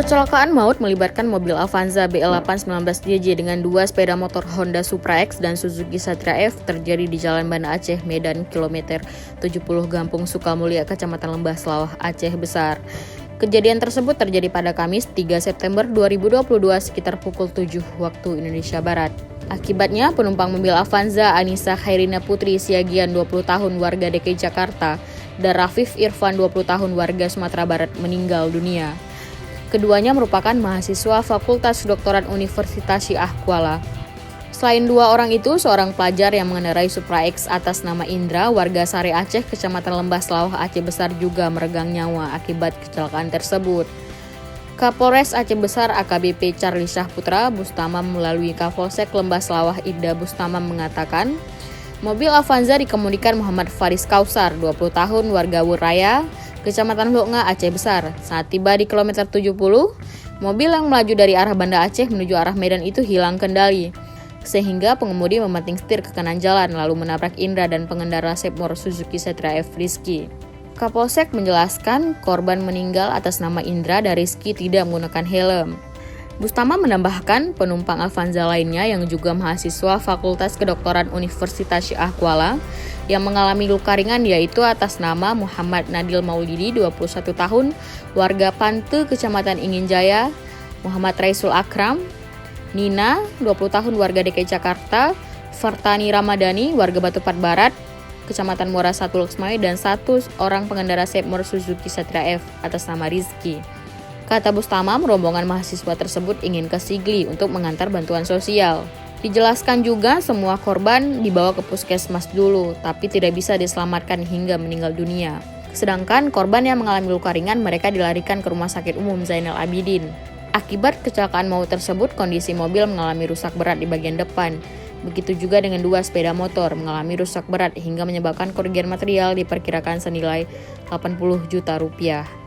Kecelakaan maut melibatkan mobil Avanza BL819JJ dengan dua sepeda motor Honda Supra X dan Suzuki Satria F terjadi di Jalan Banda Aceh, Medan, kilometer 70 Gampung Sukamulya, Kecamatan Lembah Selawah, Aceh Besar. Kejadian tersebut terjadi pada Kamis 3 September 2022 sekitar pukul 7 waktu Indonesia Barat. Akibatnya, penumpang mobil Avanza Anissa Khairina Putri Siagian 20 tahun warga DKI Jakarta dan Rafif Irfan 20 tahun warga Sumatera Barat meninggal dunia. Keduanya merupakan mahasiswa Fakultas Kedokteran Universitas Syiah Kuala. Selain dua orang itu, seorang pelajar yang mengendarai Supra X atas nama Indra, warga Sari Aceh, Kecamatan Lembah Selawah, Aceh Besar juga meregang nyawa akibat kecelakaan tersebut. Kapolres Aceh Besar AKBP Charlie Syahputra Bustamam melalui Kapolsek Lembah Selawah Ibda Bustamam mengatakan, mobil Avanza dikemudikan Muhammad Faris Kausar, 20 tahun warga Wuraya, Kecamatan Loknga, Aceh Besar. Saat tiba di kilometer 70, mobil yang melaju dari arah Banda Aceh menuju arah Medan itu hilang kendali, sehingga pengemudi memeting setir ke kanan jalan lalu menabrak Indra dan pengendara Sepmor Suzuki Satria F Rizky. Kapolsek menjelaskan korban meninggal atas nama Indra dan Rizky tidak menggunakan helm. Bustama menambahkan penumpang Avanza lainnya yang juga mahasiswa Fakultas Kedokteran Universitas Syiah Kuala yang mengalami luka ringan yaitu atas nama Muhammad Nadil Maulidi 21 tahun warga Pante Kecamatan Inginjaya, Muhammad Raisul Akram, Nina 20 tahun warga DKI Jakarta, Fartani Ramadhani warga Batupat Barat, Kecamatan Muara Satu Luxmai, dan satu orang pengendara Sepmor Suzuki Satria F atas nama Rizky. Kata Bustamam, rombongan mahasiswa tersebut ingin ke Sigli untuk mengantar bantuan sosial. Dijelaskan juga semua korban dibawa ke puskesmas dulu, tapi tidak bisa diselamatkan hingga meninggal dunia. Sedangkan korban yang mengalami luka ringan mereka dilarikan ke Rumah Sakit Umum Zainal Abidin. Akibat kecelakaan maut tersebut, kondisi mobil mengalami rusak berat di bagian depan. Begitu juga dengan dua sepeda motor mengalami rusak berat hingga menyebabkan kerugian material diperkirakan senilai 80 juta rupiah.